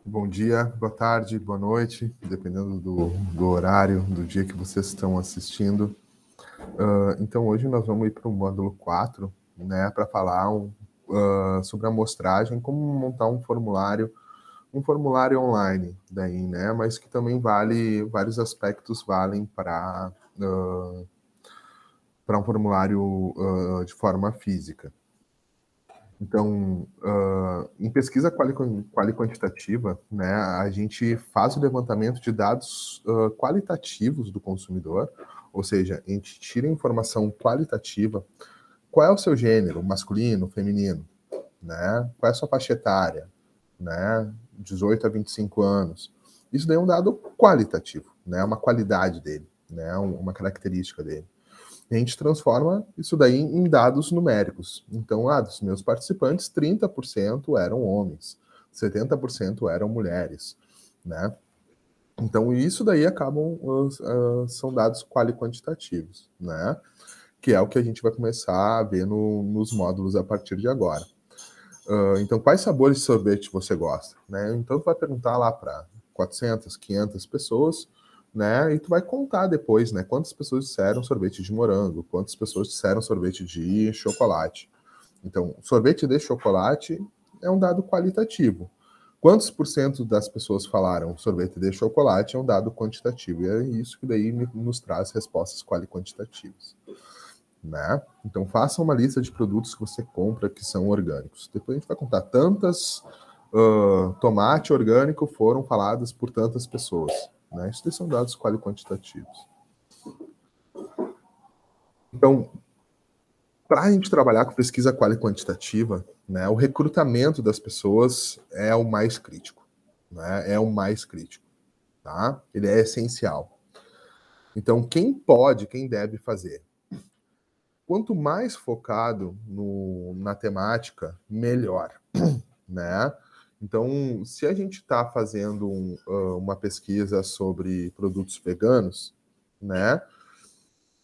Bom dia, boa tarde, boa noite, dependendo do horário, do dia que vocês estão assistindo. Então, hoje nós vamos ir para o módulo 4, né, para falar sobre a amostragem, como montar um formulário online, daí, né, mas que também vários aspectos valem para um formulário de forma física. Então, em pesquisa quantitativa, né, a gente faz o levantamento de dados qualitativos do consumidor, ou seja, a gente tira informação qualitativa. Qual é o seu gênero, masculino, feminino, né? Qual é a sua faixa etária, né? 18 a 25 anos. Isso daí é um dado qualitativo, né? Uma qualidade dele, né? Uma característica dele. A gente transforma isso daí em dados numéricos. Então, dos meus participantes, 30% eram homens, 70% eram mulheres, né? Então, isso daí são dados quantitativos, né? Que é o que a gente vai começar a ver nos módulos a partir de agora. Então, quais sabores de sorvete você gosta? Né? Então, tu vai perguntar lá para 400, 500 pessoas, né? E tu vai contar depois, né? Quantas pessoas disseram sorvete de morango, quantas pessoas disseram sorvete de chocolate. Então, sorvete de chocolate é um dado qualitativo. Quantos por cento das pessoas falaram sorvete de chocolate é um dado quantitativo. E é isso que daí nos traz respostas quantitativas, né? Então faça uma lista de produtos que você compra que são orgânicos. Depois a gente vai contar tantas tomate orgânico foram faladas por tantas pessoas, né? Isso são dados quantitativos. Então, para a gente trabalhar com pesquisa quantitativa, né, o recrutamento das pessoas é o mais crítico, né? É o mais crítico, tá? Ele é essencial. Então, quem deve fazer? Quanto mais focado na temática, melhor, né? Então, se a gente está fazendo uma pesquisa sobre produtos veganos, né?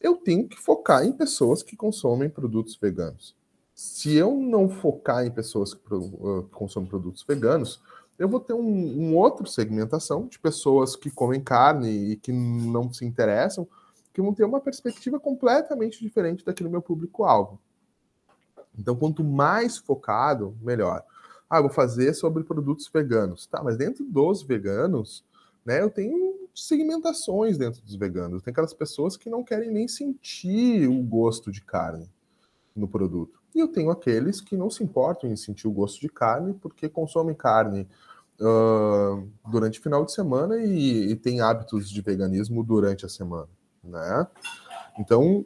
Eu tenho que focar em pessoas que consomem produtos veganos. Se eu não focar em pessoas que consomem produtos veganos, eu vou ter outro segmentação de pessoas que comem carne e que não se interessam, que vão ter uma perspectiva completamente diferente daquele meu público-alvo. Então, quanto mais focado, melhor. Eu vou fazer sobre produtos veganos. Tá, mas dentro dos veganos, né, eu tenho segmentações dentro dos veganos. Tem aquelas pessoas que não querem nem sentir o gosto de carne no produto. E eu tenho aqueles que não se importam em sentir o gosto de carne porque consomem carne durante o final de semana e tem hábitos de veganismo durante a semana, né? Então,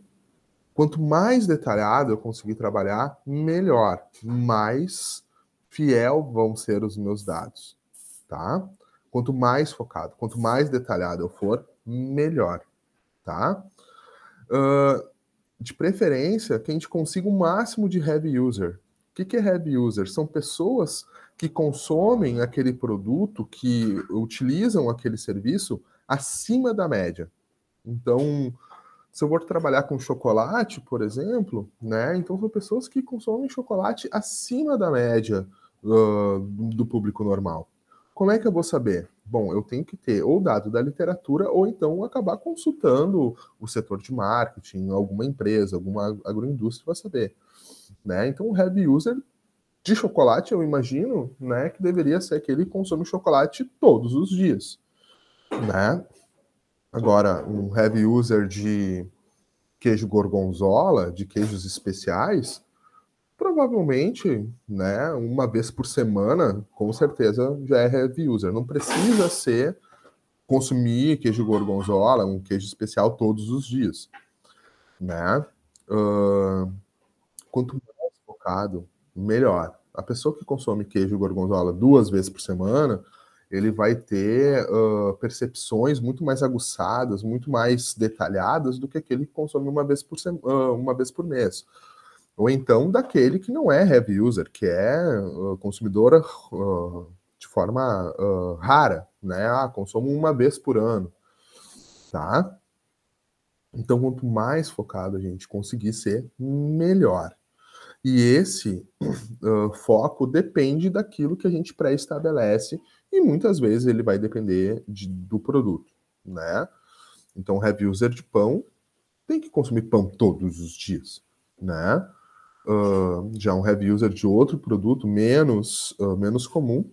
quanto mais detalhado eu conseguir trabalhar, melhor, mais fiel vão ser os meus dados, tá? Quanto mais focado, quanto mais detalhado eu for, melhor, tá? De preferência, que a gente consiga o máximo de heavy user. O que é heavy user? São pessoas que consomem aquele produto, que utilizam aquele serviço acima da média. Então, se eu for trabalhar com chocolate, por exemplo, né? Então são pessoas que consomem chocolate acima da média do público normal. Como é que eu vou saber? Bom, eu tenho que ter ou dado da literatura ou então acabar consultando o setor de marketing, alguma empresa, alguma agroindústria para saber, né? Então o heavy user de chocolate, eu imagino, né, que deveria ser aquele que consome chocolate todos os dias, né? Agora, um heavy user de queijo gorgonzola, de queijos especiais, provavelmente, né, uma vez por semana, com certeza já é heavy user. Não precisa ser consumir queijo gorgonzola, um queijo especial todos os dias, né? Quanto mais focado, melhor. A pessoa que consome queijo gorgonzola 2 vezes por semana, ele vai ter percepções muito mais aguçadas, muito mais detalhadas do que aquele que consome uma vez por mês. Ou então daquele que não é heavy user, que é consumidora de forma rara, né? Consumo uma vez por ano, tá? Então, quanto mais focado a gente conseguir ser, melhor. E esse foco depende daquilo que a gente pré-estabelece e muitas vezes ele vai depender do produto, né? Então, o heavy user de pão tem que consumir pão todos os dias, né? Já um heavy user de outro produto menos comum,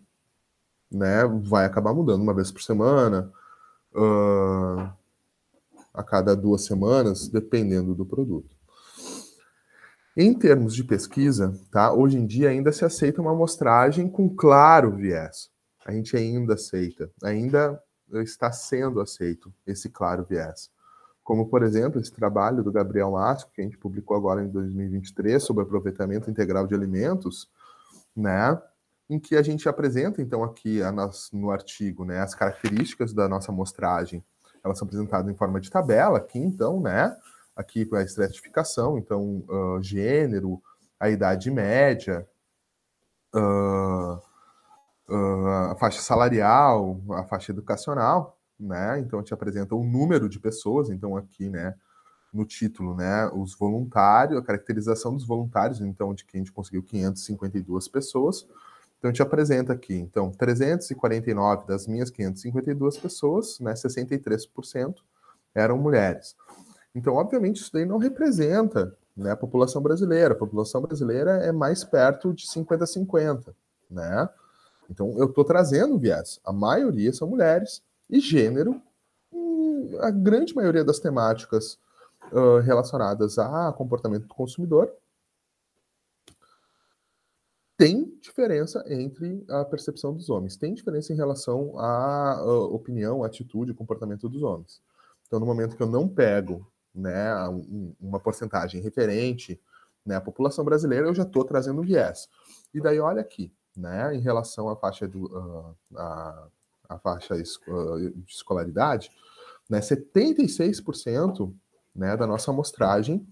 né? Vai acabar mudando uma vez por semana, a cada 2 semanas, dependendo do produto. Em termos de pesquisa, tá? Hoje em dia ainda se aceita uma amostragem com claro viés. A gente ainda aceita, ainda está sendo aceito esse claro viés. Como, por exemplo, esse trabalho do Gabriel Máscio, que a gente publicou agora em 2023, sobre aproveitamento integral de alimentos, né? Em que a gente apresenta, então, aqui no artigo, né, as características da nossa amostragem. Elas são apresentadas em forma de tabela, aqui, então, né? Aqui a estratificação, então, gênero, a idade média, a faixa salarial, a faixa educacional, né? Então, a gente apresenta o número de pessoas, então, aqui, né, no título, né, os voluntários, a caracterização dos voluntários, então, de que a gente conseguiu 552 pessoas. Então, a gente apresenta aqui, então, 349 das minhas 552 pessoas, né, 63% eram mulheres. Então, obviamente, isso daí não representa, né, a população brasileira. A população brasileira é mais perto de 50-50, né? Então, eu estou trazendo viés. A maioria são mulheres e gênero, a grande maioria das temáticas relacionadas a comportamento do consumidor tem diferença entre a percepção dos homens, tem diferença em relação à opinião, atitude, comportamento dos homens. Então, no momento que eu não pego, né, uma porcentagem referente, né, à população brasileira, eu já estou trazendo viés. E daí, olha aqui, né, em relação à faixa a faixa de escolaridade, né, 76%, né, da nossa amostragem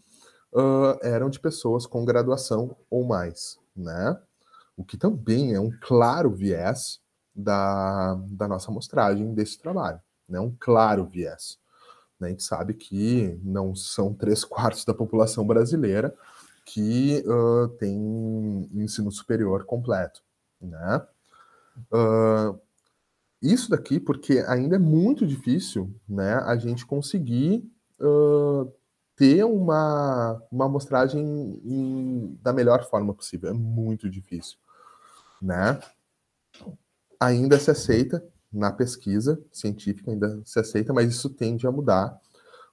eram de pessoas com graduação ou mais, né? O que também é um claro viés da nossa amostragem desse trabalho, né? Um claro viés. Né? A gente sabe que não são 3/4 da população brasileira que tem ensino superior completo, né? Isso daqui porque ainda é muito difícil, né, a gente conseguir ter uma amostragem da melhor forma possível. É muito difícil, né? Ainda se aceita na pesquisa científica, ainda se aceita, mas isso tende a mudar,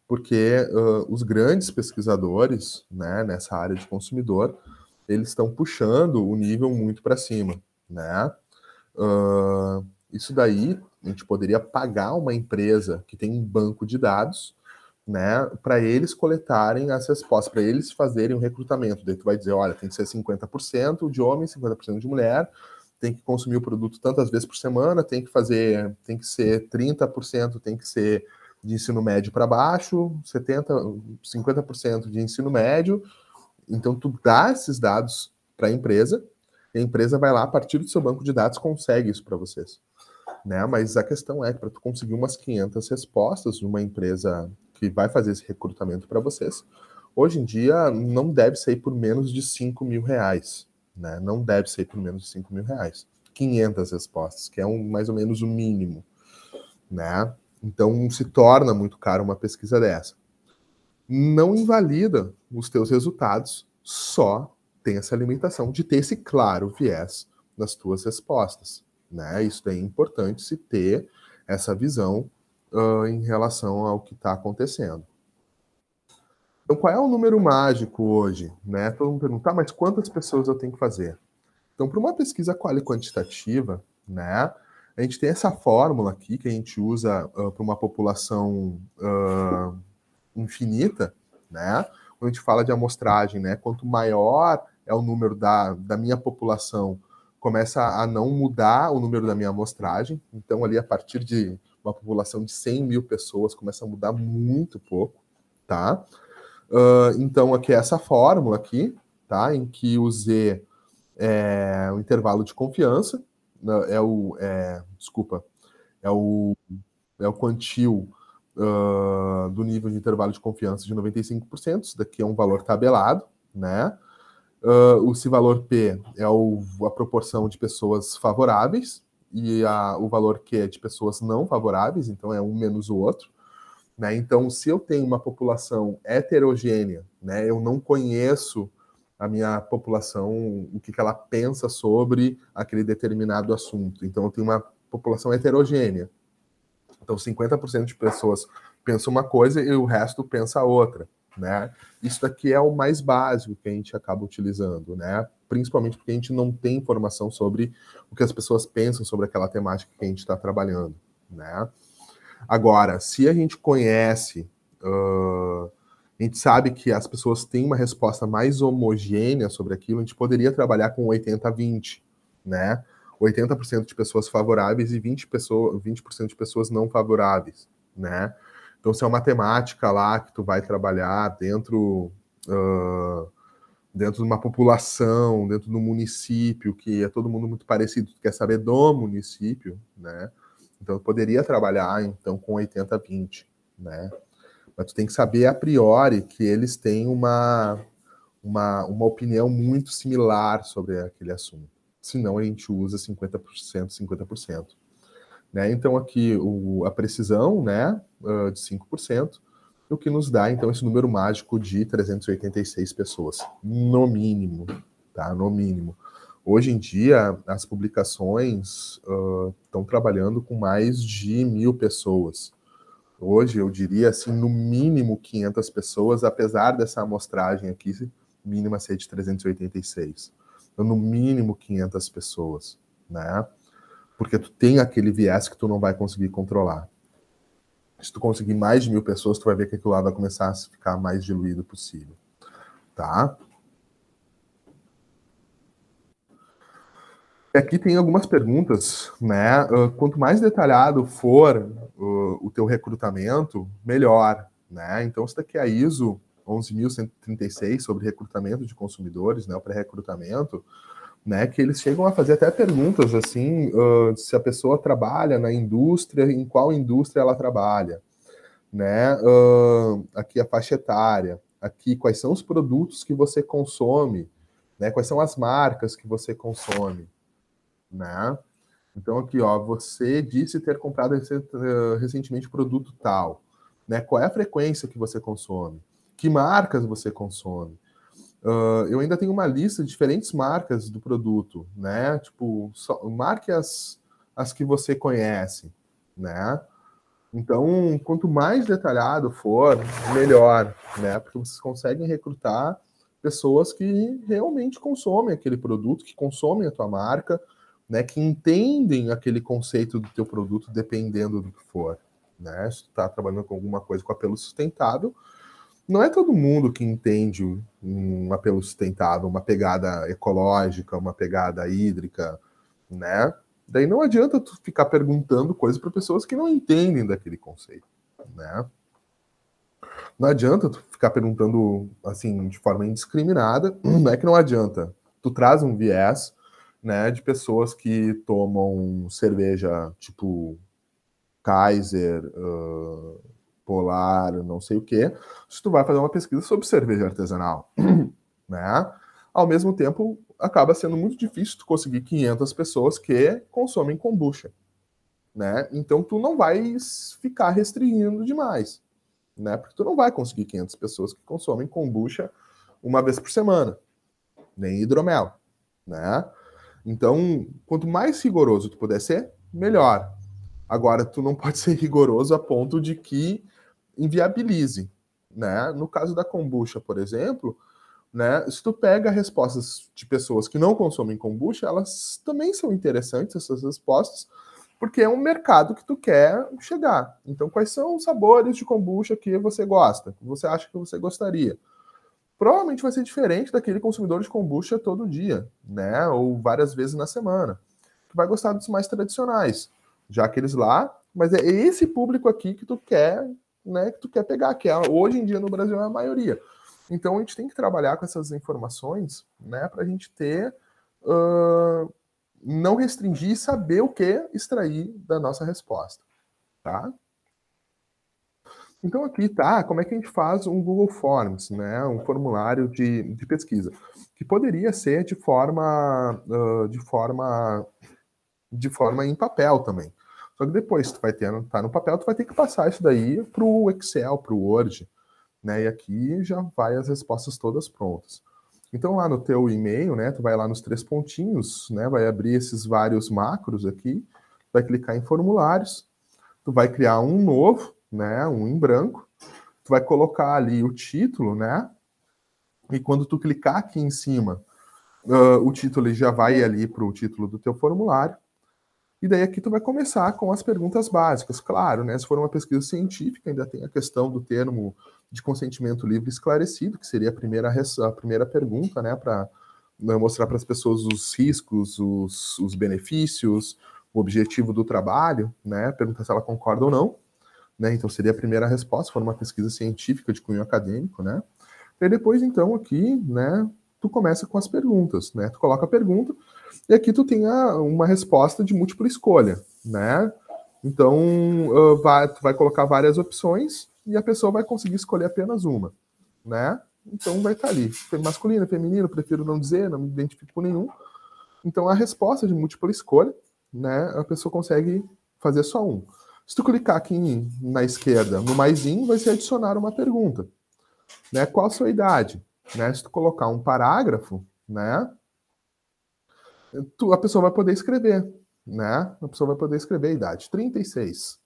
porque os grandes pesquisadores, né, nessa área de consumidor, eles estão puxando o nível muito para cima, né? Isso daí, a gente poderia pagar uma empresa que tem um banco de dados, né, para eles coletarem as respostas, para eles fazerem o recrutamento. Daí tu vai dizer, olha, tem que ser 50% de homem, 50% de mulher, tem que consumir o produto tantas vezes por semana, tem que ser 30%, tem que ser de ensino médio para baixo, 50% de ensino médio. Então tu dá esses dados para a empresa, e a empresa vai lá, a partir do seu banco de dados, consegue isso para vocês. Né? Mas a questão é que para tu conseguir umas 500 respostas de uma empresa que vai fazer esse recrutamento para vocês, hoje em dia não deve sair por menos de 5 mil reais. Né? Não deve sair por menos de 5 mil reais. 500 respostas, que é mais ou menos o mínimo. Né? Então se torna muito caro uma pesquisa dessa. Não invalida os teus resultados, só tem essa limitação de ter esse claro viés nas tuas respostas. Né? Isso é importante se ter essa visão em relação ao que está acontecendo. Então, qual é o número mágico hoje? Né? Todo mundo pergunta, mas quantas pessoas eu tenho que fazer? Então, para uma pesquisa quantitativa, né, a gente tem essa fórmula aqui que a gente usa para uma população infinita, né? Quando a gente fala de amostragem, né? Quanto maior é o número da minha população, começa a não mudar o número da minha amostragem. Então, ali, a partir de uma população de 100 mil pessoas, começa a mudar muito pouco, tá? Então, aqui é essa fórmula aqui, tá? Em que o Z é o intervalo de confiança, é o quantil do nível de intervalo de confiança de 95%. Isso daqui é um valor tabelado, né? O se valor P é a proporção de pessoas favoráveis e o valor Q é de pessoas não favoráveis, então é um menos o outro. Né? Então, se eu tenho uma população heterogênea, né, eu não conheço a minha população, o que ela pensa sobre aquele determinado assunto. Então, eu tenho uma população heterogênea. Então, 50% de pessoas pensam uma coisa e o resto pensa outra. Né? Isso daqui é o mais básico que a gente acaba utilizando, né? Principalmente porque a gente não tem informação sobre o que as pessoas pensam sobre aquela temática que a gente está trabalhando. Né? Agora, se a gente conhece, a gente sabe que as pessoas têm uma resposta mais homogênea sobre aquilo, a gente poderia trabalhar com 80-20, né? 80% de pessoas favoráveis e 20% de pessoas não favoráveis, né? Então, se é uma temática lá que tu vai trabalhar dentro de uma população, dentro do município, que é todo mundo muito parecido, tu quer saber do município, né? Então, eu poderia trabalhar, então, com 80-20, né? Mas tu tem que saber, a priori, que eles têm uma opinião muito similar sobre aquele assunto. Senão, a gente usa 50%, 50%. Né? Então, aqui, a precisão, né, de 5%, o que nos dá, então, esse número mágico de 386 pessoas, no mínimo, tá? No mínimo. Hoje em dia, as publicações estão trabalhando com mais de 1.000 pessoas. Hoje, eu diria, assim, no mínimo 500 pessoas, apesar dessa amostragem aqui, mínima ser de 386. Então, no mínimo 500 pessoas, né? Porque tu tem aquele viés que tu não vai conseguir controlar. Se tu conseguir mais de 1.000 pessoas, tu vai ver que aquilo lá vai começar a ficar mais diluído possível, tá? Aqui tem algumas perguntas, né? Quanto mais detalhado for o teu recrutamento, melhor, né? Então, isso daqui é a ISO 11.136 sobre recrutamento de consumidores, né? O pré-recrutamento, né? Que eles chegam a fazer até perguntas, assim, se a pessoa trabalha na indústria, em qual indústria ela trabalha, né? Aqui a faixa etária, aqui quais são os produtos que você consome, né? Quais são as marcas que você consome, né? Então aqui, ó, você disse ter comprado recentemente produto tal, né? Qual é a frequência que você consome? Que marcas você consome? Eu ainda tenho uma lista de diferentes marcas do produto, né? Tipo, marque as que você conhece, né? Então, quanto mais detalhado for, melhor, né? Porque vocês conseguem recrutar pessoas que realmente consomem aquele produto, que consomem a tua marca, né? Que entendem aquele conceito do teu produto, dependendo do que for, né? Se tu tá trabalhando com alguma coisa com apelo sustentável, não é todo mundo que entende um apelo sustentável, uma pegada ecológica, uma pegada hídrica, né? Daí não adianta tu ficar perguntando coisas para pessoas que não entendem daquele conceito, né? Não adianta tu ficar perguntando assim de forma indiscriminada, não é que não adianta. Tu traz um viés, né, de pessoas que tomam cerveja tipo Kaiser, Polar, não sei o quê, se tu vai fazer uma pesquisa sobre cerveja artesanal, né? Ao mesmo tempo, acaba sendo muito difícil tu conseguir 500 pessoas que consomem kombucha, né? Então tu não vai ficar restringindo demais, né? Porque tu não vai conseguir 500 pessoas que consomem kombucha uma vez por semana, nem hidromel, né? Então, quanto mais rigoroso tu puder ser, melhor. Agora, tu não pode ser rigoroso a ponto de que inviabilize, né? No caso da kombucha, por exemplo, né? Se tu pega respostas de pessoas que não consomem kombucha, elas também são interessantes, essas respostas, porque é um mercado que tu quer chegar. Então, quais são os sabores de kombucha que você gosta, que você acha que você gostaria? Provavelmente vai ser diferente daquele consumidor de kombucha todo dia, né? Ou várias vezes na semana. Tu vai gostar dos mais tradicionais, já aqueles lá, mas é esse público aqui que tu quer, né? Que tu quer pegar, que é, hoje em dia no Brasil é a maioria. Então a gente tem que trabalhar com essas informações, né? Para a gente ter não restringir e saber o que extrair da nossa resposta, tá? Então aqui tá, como é que a gente faz um Google Forms, né? Um formulário de pesquisa, que poderia ser de forma em papel também. Só que depois tu vai ter, tá no papel, tu vai ter que passar isso daí para o Excel, para o Word, né? E aqui já vai as respostas todas prontas. Então lá no teu e-mail, né? Tu vai lá nos 3 pontinhos, né? Vai abrir esses vários macros aqui, vai clicar em formulários, tu vai criar um novo, né? Um em branco, tu vai colocar ali o título, né? E quando tu clicar aqui em cima, o título já vai ali para o título do teu formulário. E daí aqui tu vai começar com as perguntas básicas. Claro, né? Se for uma pesquisa científica, ainda tem a questão do termo de consentimento livre esclarecido, que seria a primeira pergunta, né? Para mostrar para as pessoas os riscos, os benefícios, o objetivo do trabalho, né? Perguntar se ela concorda ou não, né? Então seria a primeira resposta, se for uma pesquisa científica de cunho acadêmico, né? E depois, então, aqui, né? Tu começa com as perguntas, né? Tu coloca a pergunta e aqui tu tem uma resposta de múltipla escolha, né? Então, tu vai colocar várias opções e a pessoa vai conseguir escolher apenas uma, né? Então vai estar ali, masculino, feminino, prefiro não dizer, não me identifico com nenhum. Então a resposta de múltipla escolha, né? A pessoa consegue fazer só um. Se tu clicar aqui na esquerda, no maisinho, vai ser adicionar uma pergunta, né? Qual a sua idade? Né? Se tu colocar um parágrafo, né? A pessoa vai poder escrever, né? A pessoa vai poder escrever a idade. 36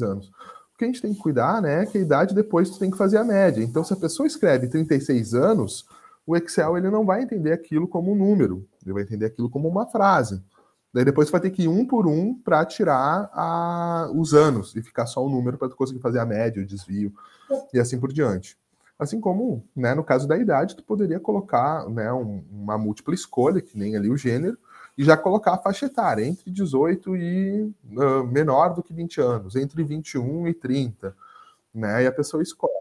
anos. O que a gente tem que cuidar, né, é que a idade depois tu tem que fazer a média. Então, se a pessoa escreve 36 anos, o Excel ele não vai entender aquilo como um número, ele vai entender aquilo como uma frase. Daí depois tu vai ter que ir um por um para tirar os anos e ficar só o número para tu conseguir fazer a média, o desvio e assim por diante. Assim como, né, no caso da idade, tu poderia colocar, né, uma múltipla escolha, que nem ali o gênero, e já colocar a faixa etária, entre 18 e menor do que 20 anos, entre 21 e 30, né, e a pessoa escolhe,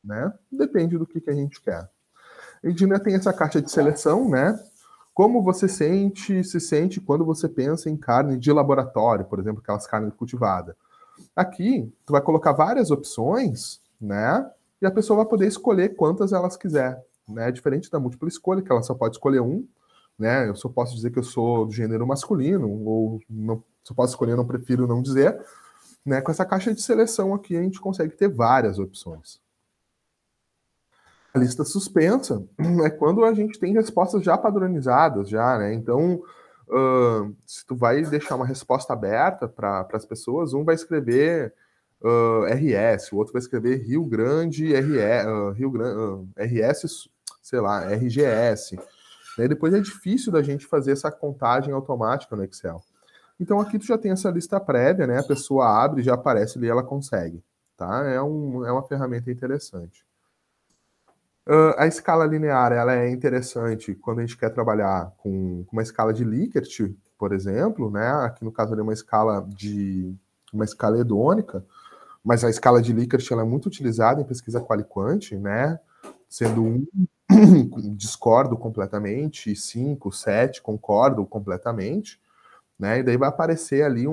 né, depende do que a gente quer. A gente ainda tem essa caixa de seleção, né, como você se sente quando você pensa em carne de laboratório, por exemplo, aquelas carnes cultivadas. Aqui, tu vai colocar várias opções, né? E a pessoa vai poder escolher quantas elas quiser, né? Diferente da múltipla escolha, que ela só pode escolher um, né? Eu só posso dizer que eu sou do gênero masculino, ou não, só posso escolher, não prefiro não dizer, né? Com essa caixa de seleção aqui, a gente consegue ter várias opções. A lista suspensa é quando a gente tem respostas já padronizadas, já, né? Então, se tu vai deixar uma resposta aberta para as pessoas, um vai escrever RS, o outro vai escrever Rio Grande, RS, sei lá, RGS. Daí depois é difícil da gente fazer essa contagem automática no Excel. Então aqui tu já tem essa lista prévia, né? A pessoa abre, já aparece ali, ela consegue, tá? É uma ferramenta interessante. A escala linear ela é interessante quando a gente quer trabalhar com uma escala de Likert, por exemplo, né? Aqui no caso é uma escala hedônica, mas a escala de Likert ela é muito utilizada em pesquisa quali-quant, né? Sendo 1 discordo completamente, 5, 7 concordo completamente, né? E daí vai aparecer ali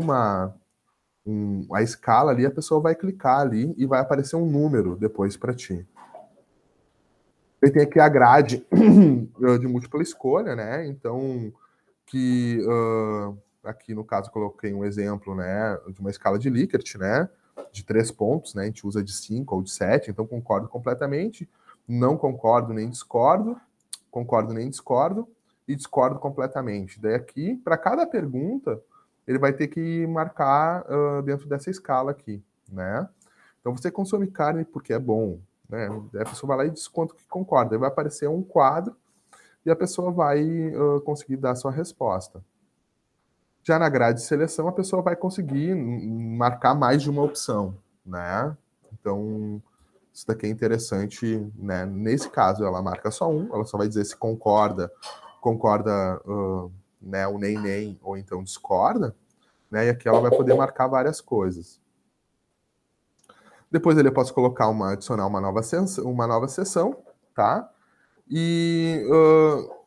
a escala ali, a pessoa vai clicar ali e vai aparecer um número depois para ti. Ele tem aqui a grade de múltipla escolha, né? Então, que aqui no caso coloquei um exemplo, né, de uma escala de Likert, né, de 3 pontos, né? A gente usa de 5 ou de 7, então concordo completamente, não concordo nem discordo e discordo completamente. Daí aqui, para cada pergunta, ele vai ter que marcar dentro dessa escala aqui, né? Então você consome carne porque é bom, né? Daí a pessoa vai lá e diz quanto que concorda. Aí vai aparecer um quadro e a pessoa vai conseguir dar a sua resposta. Já na grade de seleção, a pessoa vai conseguir marcar mais de uma opção, né? Então, isso daqui é interessante, né? Nesse caso, ela marca só um, ela só vai dizer se concorda, né, o nem, ou então discorda, né? E aqui ela vai poder marcar várias coisas. Depois eu posso colocar adicionar uma nova sessão, tá? E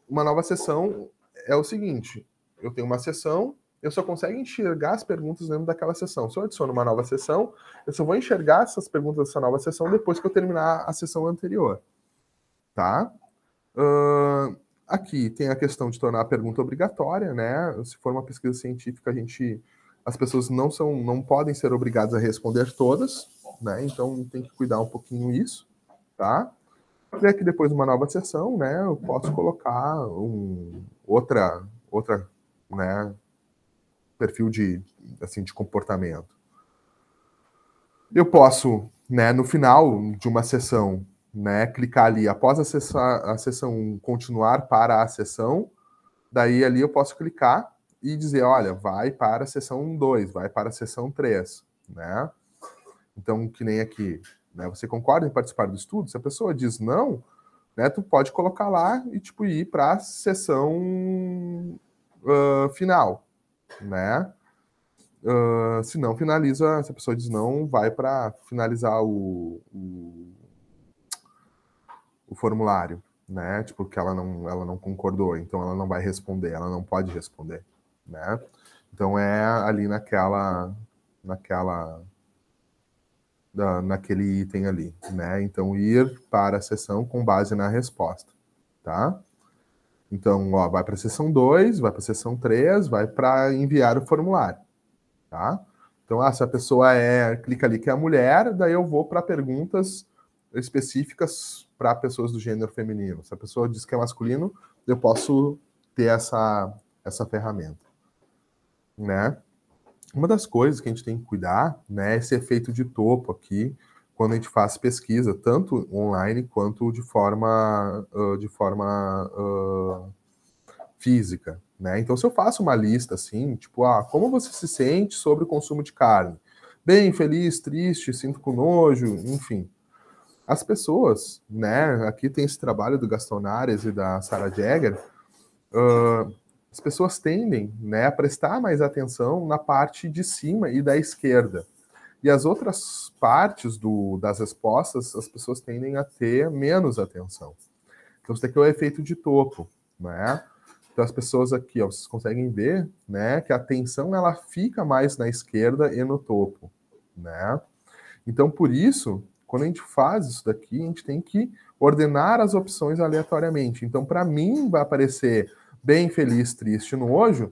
uma nova sessão é o seguinte: eu tenho uma sessão eu só consigo enxergar as perguntas dentro daquela sessão. Se eu adiciono uma nova sessão, eu só vou enxergar essas perguntas dessa nova sessão depois que eu terminar a sessão anterior. Tá? Aqui tem a questão de tornar a pergunta obrigatória, né? Se for uma pesquisa científica, as pessoas não podem ser obrigadas a responder todas, né? Então tem que cuidar um pouquinho isso, tá? E aqui depois uma nova sessão, né? Eu posso colocar outra, né? Perfil de comportamento. Eu posso, né? No final de uma sessão, né? Clicar ali após a sessão continuar para a sessão, daí ali eu posso clicar e dizer, olha, vai para a sessão 2, vai para a sessão 3, né? Então, que nem aqui, né? Você concorda em participar do estudo? Se a pessoa diz não, né, tu pode colocar lá e tipo ir para a sessão final, né? Se não finaliza, se a pessoa diz não, vai para finalizar o formulário, né? Tipo, que ela não concordou, então ela não vai responder, ela não pode responder, né? Então é ali naquele item ali, né? Então ir para a sessão com base na resposta, tá? Então, ó, vai para a sessão 2, vai para a sessão 3, vai para enviar o formulário, tá? Então, se a pessoa clica ali que é a mulher, daí eu vou para perguntas específicas para pessoas do gênero feminino. Se a pessoa diz que é masculino, eu posso ter essa ferramenta, né? Uma das coisas que a gente tem que cuidar, né, é esse efeito de topo aqui, quando a gente faz pesquisa, tanto online quanto de forma física, né? Então, se eu faço uma lista assim, tipo, como você se sente sobre o consumo de carne? Bem, feliz, triste, sinto com nojo, enfim. As pessoas, né? Aqui tem esse trabalho do Gaston Nares e da Sarah Jagger. As pessoas tendem, né, a prestar mais atenção na parte de cima e da esquerda. E as outras partes das respostas, as pessoas tendem a ter menos atenção. Então, isso daqui é o efeito de topo, né? Então, as pessoas aqui, ó, vocês conseguem ver, né, que a atenção ela fica mais na esquerda e no topo, né? Então, por isso, quando a gente faz isso daqui, a gente tem que ordenar as opções aleatoriamente. Então, para mim, vai aparecer bem, feliz, triste, nojo,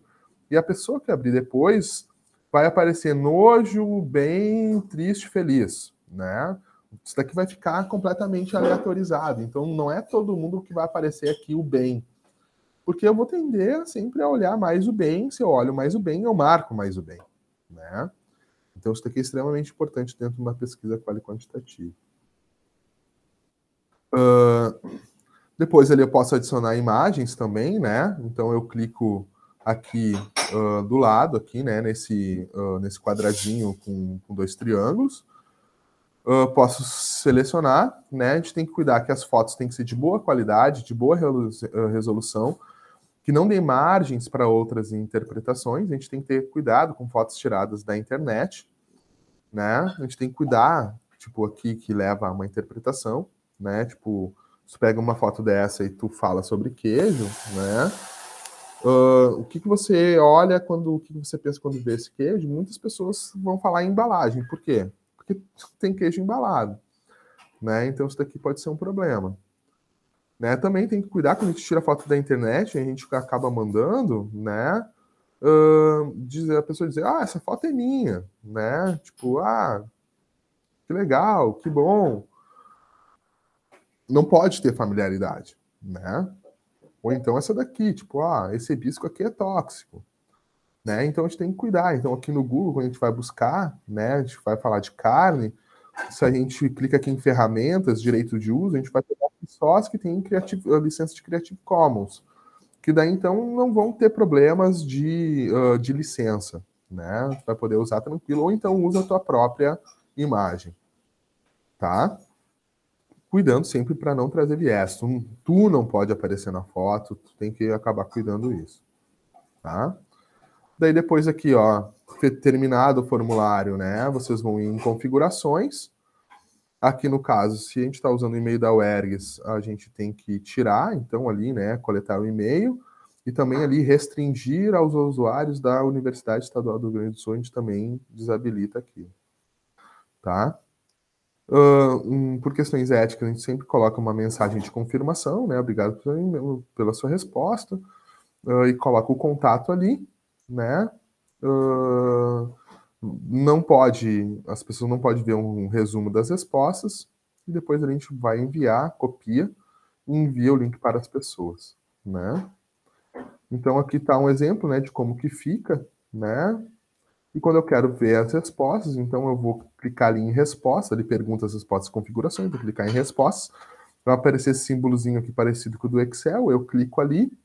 e a pessoa que abrir depois vai aparecer nojo, bem, triste, feliz, né? Isso daqui vai ficar completamente aleatorizado. Então, não é todo mundo que vai aparecer aqui o bem. Porque eu vou tender sempre a olhar mais o bem. Se eu olho mais o bem, eu marco mais o bem, né? Então, isso daqui é extremamente importante dentro de uma pesquisa quali-quantitativa. Depois ali eu posso adicionar imagens também, né? Então eu clico aqui do lado, aqui, né? Nesse quadradinho com dois triângulos. Posso selecionar, né? A gente tem que cuidar que as fotos têm que ser de boa qualidade, de boa resolução, que não dê margens para outras interpretações. A gente tem que ter cuidado com fotos tiradas da internet, né? A gente tem que cuidar, tipo, aqui que leva a uma interpretação, né? Tipo, você pega uma foto dessa e tu fala sobre queijo, né? O que você olha o que você pensa quando vê esse queijo? Muitas pessoas vão falar em embalagem. Por quê? Porque tem queijo embalado, né? Então isso daqui pode ser um problema. Né? Também tem que cuidar quando a gente tira foto da internet, a gente acaba mandando, né? A pessoa dizer, essa foto é minha, né? Tipo, que legal, que bom. Não pode ter familiaridade, né? Ou então essa daqui, tipo, esse hibisco aqui é tóxico, né? Então a gente tem que cuidar. Então aqui no Google, quando a gente vai buscar, né, a gente vai falar de carne, se a gente clica aqui em ferramentas, direito de uso, a gente vai pegar só as que têm licença de Creative Commons, que daí então não vão ter problemas de licença, né? Você vai poder usar tranquilo, ou então usa a tua própria imagem, tá? Cuidando sempre para não trazer viés. Tu não pode aparecer na foto, tu tem que acabar cuidando isso, tá? Daí depois aqui, ó, terminado o formulário, né? Vocês vão em configurações. Aqui no caso, se a gente está usando o e-mail da UERGS, a gente tem que tirar, então ali, né, coletar o e-mail. e também ali restringir aos usuários da Universidade Estadual do Rio Grande do Sul, a gente também desabilita aqui, tá? Por questões éticas, a gente sempre coloca uma mensagem de confirmação, né? Obrigado pela sua resposta, e coloca o contato ali, né? Não pode, as pessoas não podem ver um resumo das respostas, e depois a gente vai enviar, copia e envia o link para as pessoas, né? Então aqui está um exemplo, né, de como que fica, né? E quando eu quero ver as respostas, então eu vou clicar ali em resposta, ele pergunta as respostas e configurações, vou clicar em respostas, vai aparecer esse símbolozinho aqui parecido com o do Excel, eu clico ali,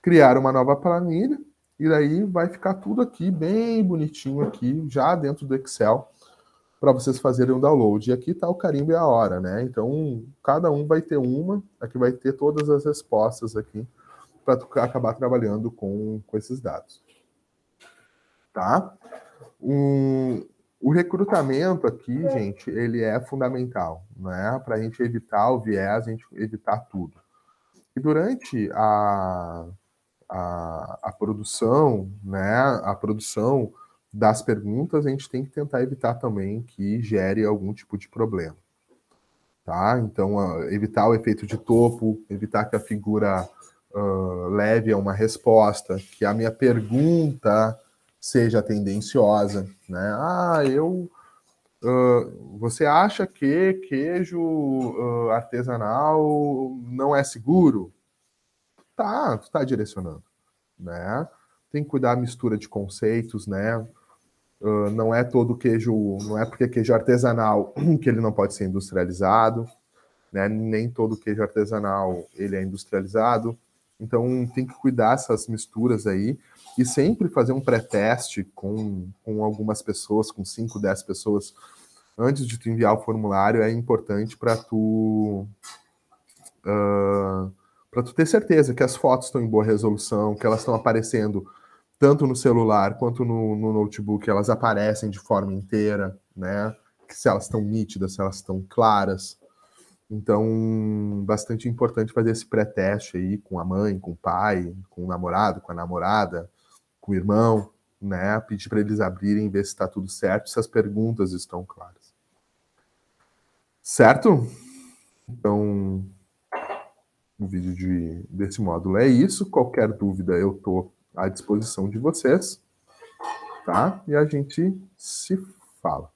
criar uma nova planilha, e daí vai ficar tudo aqui bem bonitinho aqui, já dentro do Excel, para vocês fazerem o download. E aqui está o carimbo e a hora, né? Então, cada um vai ter uma, aqui vai ter todas as respostas aqui, para tu acabar trabalhando com esses dados. Tá? O recrutamento aqui, gente, ele é fundamental, né? Para a gente evitar o viés, a gente evitar tudo. E durante a produção, né? A produção das perguntas, a gente tem que tentar evitar também que gere algum tipo de problema. Tá? Então, evitar o efeito de topo, evitar que a figura leve a uma resposta, que a minha pergunta seja tendenciosa, né? Você acha que queijo artesanal não é seguro? Tá, tu tá direcionando, né? Tem que cuidar da mistura de conceitos, né? Não é todo queijo, não é porque queijo artesanal que ele não pode ser industrializado, né? Nem todo queijo artesanal ele é industrializado. Então tem que cuidar dessas misturas aí e sempre fazer um pré-teste com algumas pessoas, com 5, 10 pessoas, antes de tu enviar o formulário, é importante para tu ter certeza que as fotos estão em boa resolução, que elas estão aparecendo tanto no celular quanto no notebook, elas aparecem de forma inteira, né? Que se elas estão nítidas, se elas estão claras. Então, bastante importante fazer esse pré-teste aí com a mãe, com o pai, com o namorado, com a namorada, com o irmão, né? Pedir para eles abrirem, ver se está tudo certo, se as perguntas estão claras. Certo? Então, o vídeo desse módulo é isso. Qualquer dúvida, eu estou à disposição de vocês, tá? E a gente se fala.